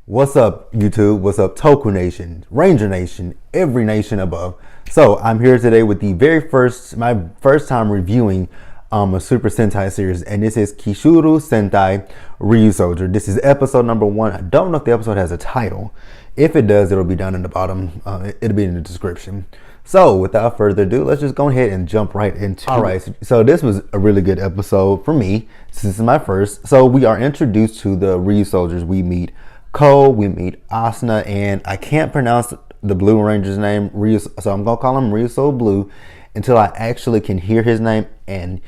What's up, YouTube? What's up, Toku Nation, Ranger Nation, every nation above? So I'm here today with my first time reviewing a Super Sentai series, and this is Kishiryu Sentai Ryusoulger. This is episode number 1. I don't know if the episode has a title. If it does, it'll be down in the bottom. It'll be in the description. So without further ado, let's just go ahead and jump right into it. All right, so this was a really good episode for me. This is my first. So we are introduced to the Ryusoulgers. We meet Ko, we meet Asuna, and I can't pronounce the Blue Ranger's name, so I'm gonna call him Ryusoul Blue until I actually can hear his name and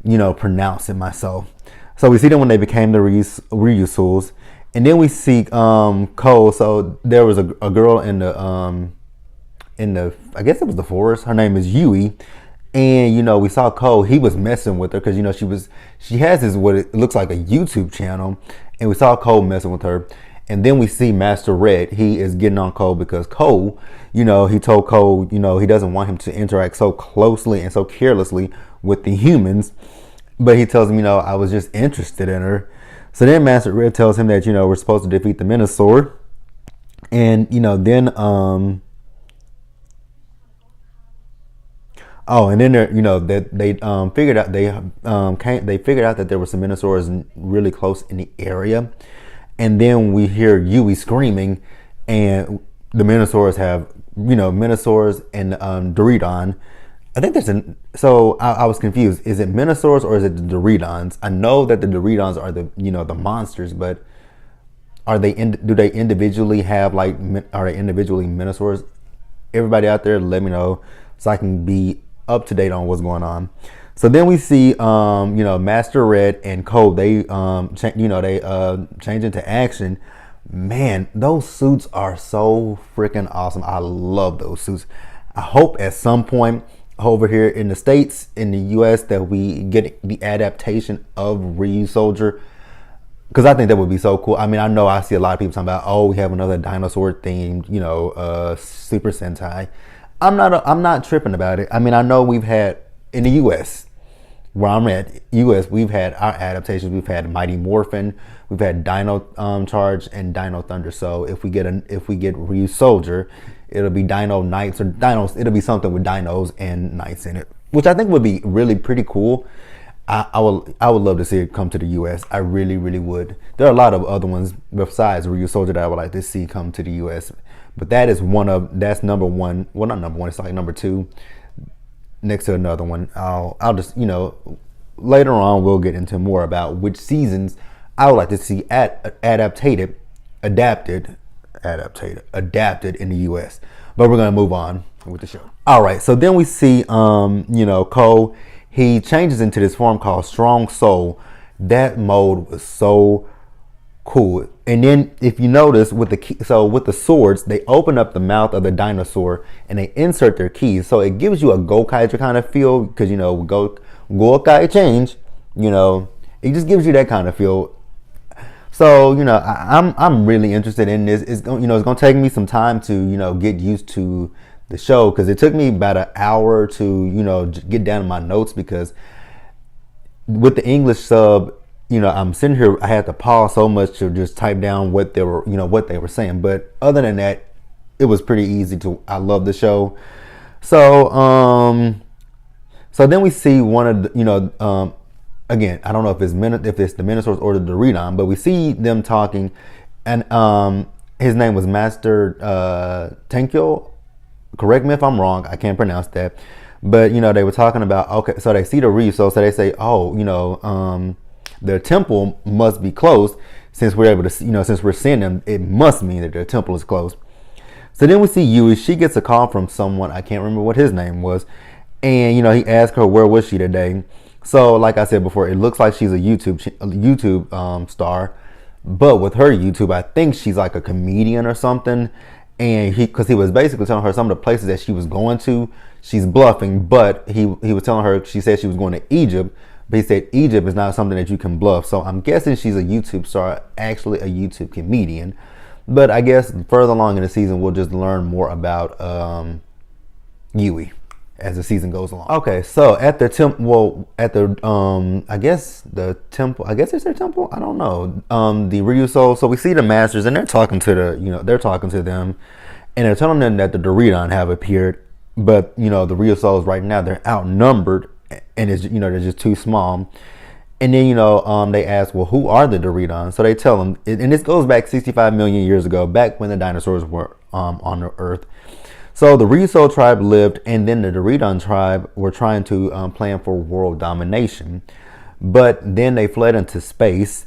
pronounce it myself. So we see them when they became the Ryusouls, and then we see Ko. So there was a girl in the I guess it was the forest. Her name is Yui. And we saw Ko, he was messing with her because she has this what it looks like a YouTube channel, and we saw Ko messing with her. And then we see Master Red. He is getting on Ko because Ko, he told Ko, he doesn't want him to interact so closely and so carelessly with the humans. But he tells him, I was just interested in her. So then Master Red tells him that, we're supposed to defeat the Minosaur. And, then, and then that they figured out they figured out that there were some Minosaurs really close in the area. And then we hear Yui screaming, and the Minosaurs have, Minosaurs and Doridon. I think I was confused. Is it Minosaurs or is it the Doridons? I know that the Doridons are the monsters, but do they individually have are they individually Minosaurs? Everybody out there, let me know so I can be up to date on what's going on. So then we see, Master Red and Ko, they change into action. Man, those suits are so freaking awesome. I love those suits. I hope at some point over here in the States, in the US, that we get the adaptation of Ryusoulger, because I think that would be so cool. I mean, I know I see a lot of people talking about, we have another dinosaur themed, Super Sentai. I'm not tripping about it. I mean, I know we've had in the US, where I'm at, US, we've had our adaptations. We've had Mighty Morphin, we've had Dino Charge and Dino Thunder. So if we get Ryusoulger, it'll be Dino Knights or Dinos. It'll be something with dinos and knights in it, which I think would be really pretty cool. I would love to see it come to the US. I really, really would. There are a lot of other ones besides Ryusoulger that I would like to see come to the US, but that's number one. Well, not number one. It's like number 2. Next to another one. I'll just, later on we'll get into more about which seasons I would like to see adapted in the US. But we're gonna move on with the show. All right, so then we see Ko, he changes into this form called Strong Soul. That mode was so cool. And then if you notice with the swords, they open up the mouth of the dinosaur and they insert their keys. So it gives you a Gokaiger kind of feel, because Gokai change, it just gives you that kind of feel. So, I'm really interested in this. It's gonna take me some time to, get used to the show, because it took me about an hour to, get down to my notes, because with the English sub, I'm sitting here, I had to pause so much to just type down what they were saying. But other than that, it was pretty easy I love the show. So, so then we see one of the, again, I don't know if it's the Minosaurs or the Doridon, but we see them talking, and his name was Master Tenkyo. Correct me if I'm wrong. I can't pronounce that. But, they were talking about, okay, so they see the Ryusoul, so they say, their temple must be closed. Since we're able to, since we're seeing them, it must mean that their temple is closed. So then we see Yui. She gets a call from someone. I can't remember what his name was. And, he asked her, where was she today? So, like I said before, it looks like she's a YouTube star. But with her YouTube, I think she's like a comedian or something. And because he was basically telling her some of the places that she was going to. She's bluffing, but he was telling her, she said she was going to Egypt. But he said Egypt is not something that you can bluff. So I'm guessing she's a YouTube star, actually a YouTube comedian. But I guess further along in the season, we'll just learn more about Yui as the season goes along. Okay, so at the temple, well, at the I guess the temple, I guess it's their temple. I don't know. The Ryusoul. So we see the masters, and they're talking to they're talking to them, and they're telling them that the Doridon have appeared, but the Ryusouls right now they're outnumbered, and it's they're just too small. And then they ask, well, who are the Doridon? So they tell them, and this goes back 65 million years ago, back when the dinosaurs were on the Earth. So the Ryusoul tribe lived, and then the Doridon tribe were trying to plan for world domination. But then they fled into space,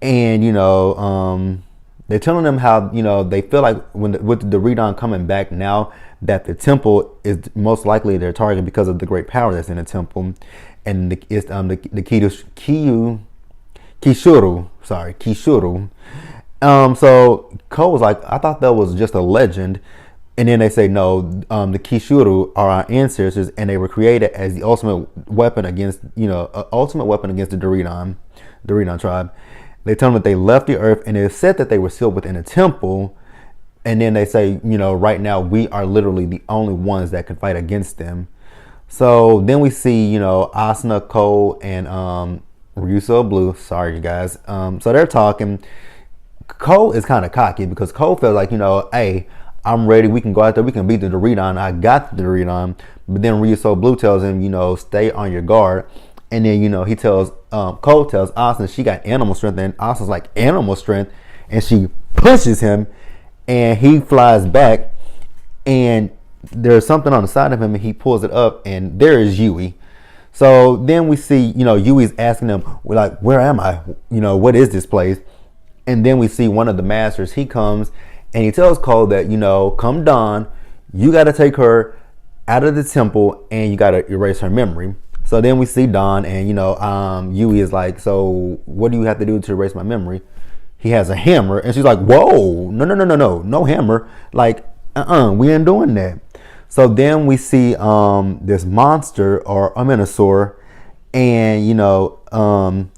and they're telling them how they feel like with the Doridon coming back now that the temple is most likely their target because of the great power that's in the temple, and it's Kishiryu. So Ko was like, I thought that was just a legend. And then they say, no, the Kishiryu are our ancestors, and they were created as the ultimate weapon against, the Doridon tribe. They tell them that they left the earth, and it's said that they were sealed within a temple. And then they say, right now we are literally the only ones that can fight against them. So then we see, Asuna, Ko, and Ryusoul Blue. Sorry, you guys. So they're talking. Ko is kind of cocky because Ko feels like, hey, I'm ready. We can go out there. We can beat the Doridon. I got the Doridon. But then Ryusoul Blue tells him, stay on your guard. And then, he tells, Ko tells Asuna she got animal strength. And Asuna's like, animal strength? And she pushes him. And he flies back. And there's something on the side of him. And he pulls it up. And there is Yui. So then we see, Yui's asking them, like, where am I? What is this place? And then we see one of the masters. He comes. And he tells Ko that, come dawn, you got to take her out of the temple and you got to erase her memory. So then we see Dawn, and, Yui is like, so what do you have to do to erase my memory? He has a hammer. And she's like, whoa, no hammer. Like, we ain't doing that. So then we see this monster or a Minosaur, and,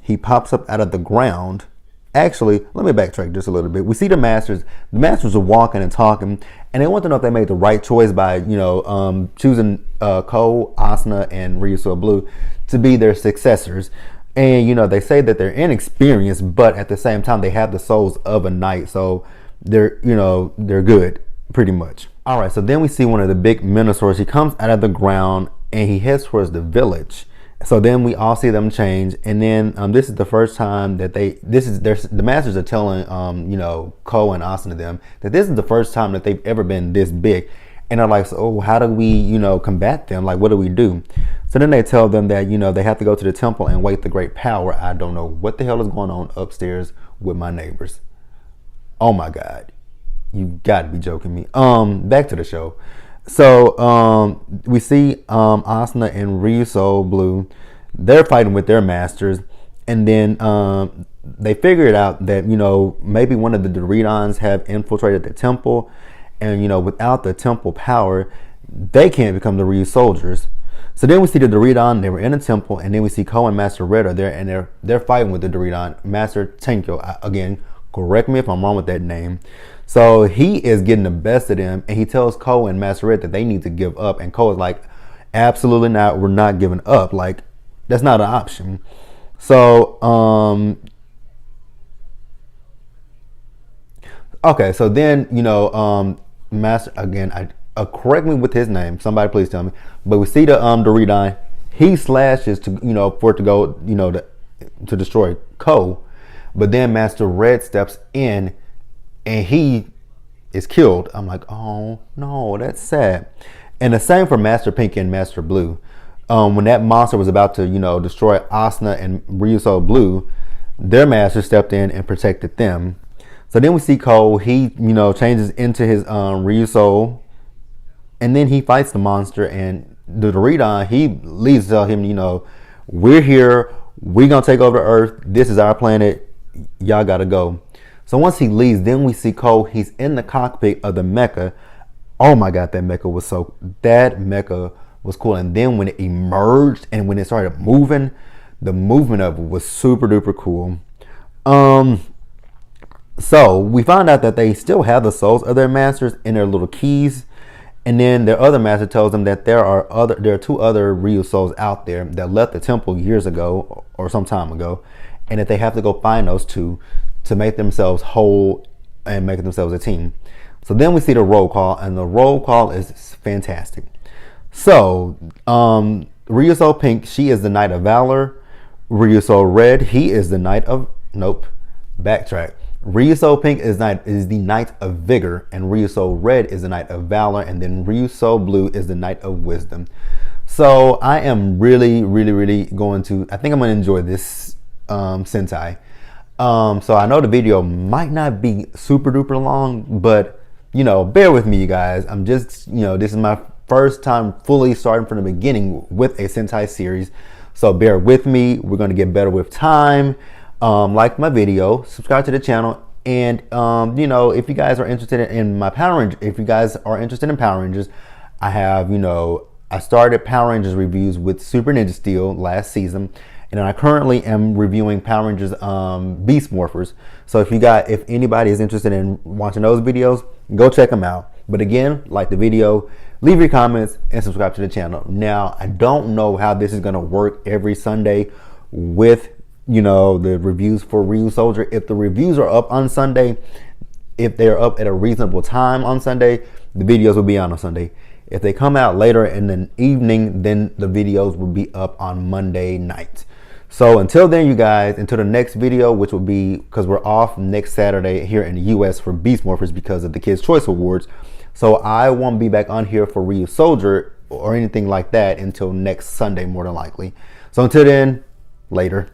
he pops up out of the ground. Actually, let me backtrack just a little bit. We see the masters. The masters are walking and talking, and they want to know if they made the right choice by, choosing Ko, Asuna, and Ryusoul Blue to be their successors. And they say that they're inexperienced, but at the same time they have the souls of a knight, so they're they're good, pretty much. All right, so then we see one of the big Minosaurs. He comes out of the ground and he heads towards the village. So then we all see them change, and then this is the first time that the masters are telling Ko and Asuna them that this is the first time that they've ever been this big, and they're like, so how do we combat them? Like, what do we do? So then they tell them that they have to go to the temple and wait the great power. I don't know what the hell is going on upstairs with my neighbors. Oh my God, you got to be joking me. Back to the show. So we see Asuna and Ryusoul Blue. They're fighting with their masters, and then they figure it out that maybe one of the Doridons have infiltrated the temple, and without the temple power, they can't become the Ryusoulgers. So then we see the Doridon. They were in the temple, and then we see Ko and Master Red are there, and they're fighting with the Doridon. Master Tenkyo, again, correct me if I'm wrong with that name. So he is getting the best of them, and he tells Ko and Master Red that they need to give up. And Ko is like, absolutely not. We're not giving up. Like, that's not an option. So, okay. So then, Master, again, correct me with his name. Somebody please tell me. But we see the Doridon. He slashes to, for it to go, to destroy Ko. But then Master Red steps in, and he is killed. I'm like, oh no, that's sad. And the same for Master Pink and Master Blue. When that monster was about to, destroy Asuna and Ryusoul Blue, their master stepped in and protected them. So then we see Ko. He, changes into his Ryusoul, and then he fights the monster. And the Doridon, he leaves to tell him, we're here. We're gonna take over the Earth. This is our planet. Y'all gotta go. So once he leaves, then we see Ko. He's in the cockpit of the mecha. Oh my God, that mecha was cool. And then when it emerged and when it started moving, the movement of it was super duper cool. So we found out that they still have the souls of their masters in their little keys. And then their other master tells them that there are two other Ryusouls out there that left the temple years ago or some time ago, and that they have to go find those two to make themselves whole and make themselves a team. So then we see the roll call, and the roll call is fantastic. So Ryusoul Pink, she is the Knight of Valor. Ryusoul Red, he is the Knight of backtrack. Ryusoul Pink is the Knight of Vigor, and Ryusoul Red is the Knight of Valor, and then Ryusoul Blue is the Knight of Wisdom. So I am really going to, I think I'm going to enjoy this Sentai. So I know the video might not be super duper long, but bear with me, you guys. I'm just, this is my first time fully starting from the beginning with a Sentai series. So bear with me. We're going to get better with time. Like my video, subscribe to the channel, and if you guys are interested in my Power Rangers, if you guys are interested in Power Rangers, I have I started Power Rangers reviews with Super Ninja Steel last season, and I currently am reviewing Power Rangers Beast Morphers. So if anybody is interested in watching those videos, go check them out. But again, like the video, leave your comments, and subscribe to the channel. Now, I don't know how this is going to work every Sunday with the reviews for Ryusoulger. If the reviews are up on Sunday, if they're up at a reasonable time on Sunday, the videos will be on Sunday. If they come out later in the evening, then the videos will be up on Monday night. So until then, you guys, until the next video, which will be, because we're off next Saturday here in the US for Beast Morphers because of the Kids' Choice Awards. So I won't be back on here for Ryusoulger or anything like that until next Sunday, more than likely. So until then, later.